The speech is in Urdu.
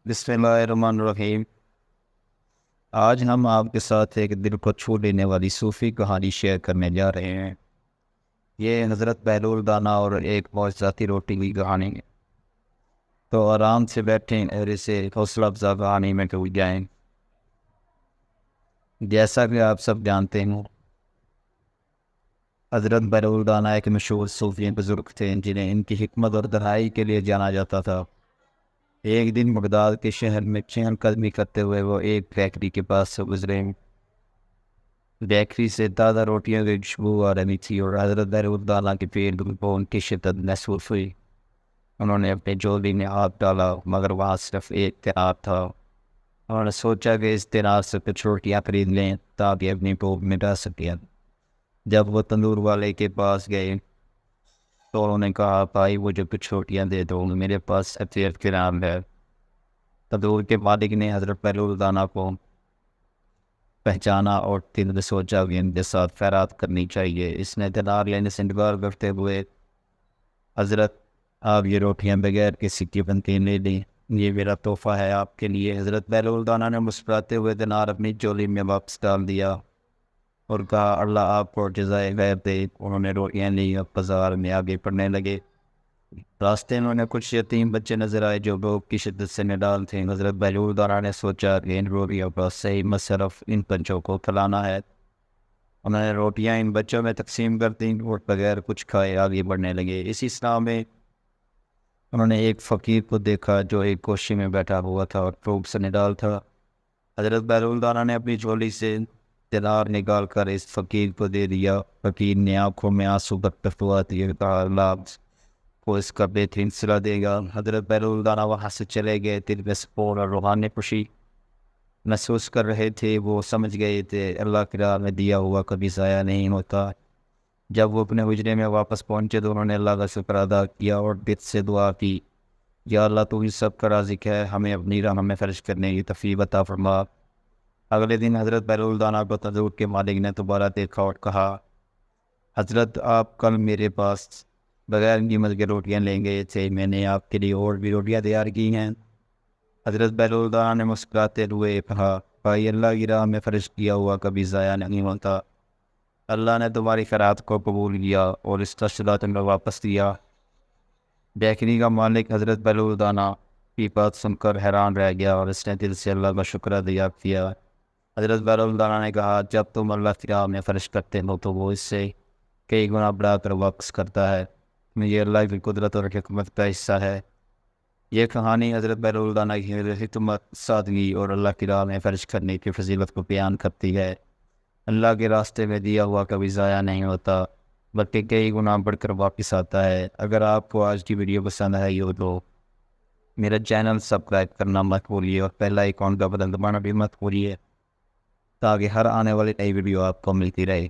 بسم اللہ الرحمن الرحیم۔ آج ہم آپ کے ساتھ ایک دل کو چھو لینے والی صوفی کہانی شیئر کرنے جا رہے ہیں۔ یہ حضرت بہلول دانا اور ایک معجزاتی روٹی کی کہانی ہے، تو آرام سے بیٹھیں اور اسے حوصلہ افزا کہانی میں ڈوب جائیں۔ جیسا کہ آپ سب جانتے ہیں، حضرت بہلول دانا ایک مشہور صوفی بزرگ تھے جنہیں ان کی حکمت اور دہائی کے لیے جانا جاتا تھا۔ ایک دن بغداد کے شہر میں چہل قدمی کرتے ہوئے وہ ایک بیکری کے پاس سے گزرے۔ بیکری سے تازہ روٹیاں کی خوشبو آ رہی تھی اور حضرت بہلول دانا کے پیٹ کو ان کی شدت محسوس ہوئی۔ انہوں نے اپنے جولی میں ہاتھ ڈالا، مگر وہاں صرف ایک تنار تھا۔ انہوں نے سوچا کہ اس تنار سے کچھ روٹیاں خرید لیں تاکہ اپنی بھوک مٹا سکیں۔ جب وہ تندور والے کے پاس گئے تو انہوں نے کہا، بھائی مجھے کچھ روٹیاں دے دو، میرے پاس ایک تنار ہے۔ تندور کے مالک نے حضرت بہلول دانا کو پہچانا اور دل میں سوچا کہ ان کے ساتھ خیرات کرنی چاہیے۔ اس نے تنار لینے سے انکار کرتے ہوئے، حضرت آپ یہ روٹیاں بغیر کسی کی بنتی لے لیں، یہ میرا تحفہ ہے آپ کے لیے۔ حضرت بہلول دانا نے مسکراتے ہوئے تنار اپنی جولی میں واپس ڈال دیا اور کہا، اللہ آپ کو جزائے خیر دے۔ انہوں نے روٹیاں لی اور بازار میں آگے بڑھنے لگے۔ راستے میں انہیں کچھ یتیم بچے نظر آئے جو بھوک کی شدت سے نڈال تھے۔ حضرت بہلول دانا نے سوچا کہ ان روٹیوں کا صحیح مصرف ان بچوں کو کھلانا ہے۔ انہوں نے روٹیاں ان بچوں میں تقسیم کر دیں اور بغیر کچھ کھائے آگے بڑھنے لگے۔ اسی سنہ میں انہوں نے ایک فقیر کو دیکھا جو ایک کوشی میں بیٹھا ہوا تھا اور بھوک سے نڈال تھا۔ حضرت بہلول دانا نے اپنی جھولی سے دینار نکال کر اس فقیر کو دے دیا۔ فقیر نے آنکھوں میں آنسو بہتے ہوا کہا، اللہ کو اس کا بہترین صلہ دے گا۔ حضرت بہلول دانا وہاں سے چلے گئے، دل میں سکون اور روحانی خوشی محسوس کر رہے تھے۔ وہ سمجھ گئے تھے اللہ کی راہ میں دیا ہوا کبھی ضائع نہیں ہوتا۔ جب وہ اپنے حجرے میں واپس پہنچے تو انہوں نے اللہ کا شکر ادا کیا اور دل سے دعا کی، یا اللہ تو ہی سب کا رازق ہے، ہمیں اپنی راہ میں خرچ کرنے کی توفیق عطا فرما۔ اگلے دن حضرت بہلول دانا کو تندور کے مالک نے دوبارہ دیکھا اور کہا، حضرت آپ کل میرے پاس بغیر قیمت کے روٹیاں لیں گے تھے، میں نے آپ کے لیے اور بھی روٹیاں تیار کی ہیں۔ حضرت بہلول دانا نے مسکراتے ہوئے کہا، بھائی اللہ کی راہ میں خرچ کیا ہوا کبھی ضائع نہیں ہوتا۔ اللہ نے تمہاری خیرات کو قبول کیا اور اس کا صلہ تمہیں واپس دیا۔ بیکری کا مالک حضرت بہلول دانا کی بات سن کر حیران رہ گیا اور اس نے دل سے اللہ کا شکر ادا کیا۔ حضرت بہلول دانا نے کہا، جب تم اللہ کی راہ میں خرچ کرتے ہو تو وہ اس سے کئی گنا بڑھا کر واپس کرتا ہے۔ یہ اللہ کی قدرت اور حکمت کا حصہ ہے۔ یہ کہانی حضرت بہلول دانا کی حکمت، سادگی اور اللہ کی راہ میں خرچ کرنے کی فضیلت کو بیان کرتی ہے۔ اللہ کے راستے میں دیا ہوا کبھی ضائع نہیں ہوتا، بلکہ کئی گنا بڑھ کر واپس آتا ہے۔ اگر آپ کو آج کی ویڈیو پسند آئی ہو تو میرا چینل سبسکرائب کرنا مت بھولیے اور بیل آئیکن کا بٹن دبانا بھی مت بھولیے تاکہ ہر آنے والی نئی ویڈیو آپ کو ملتی رہے۔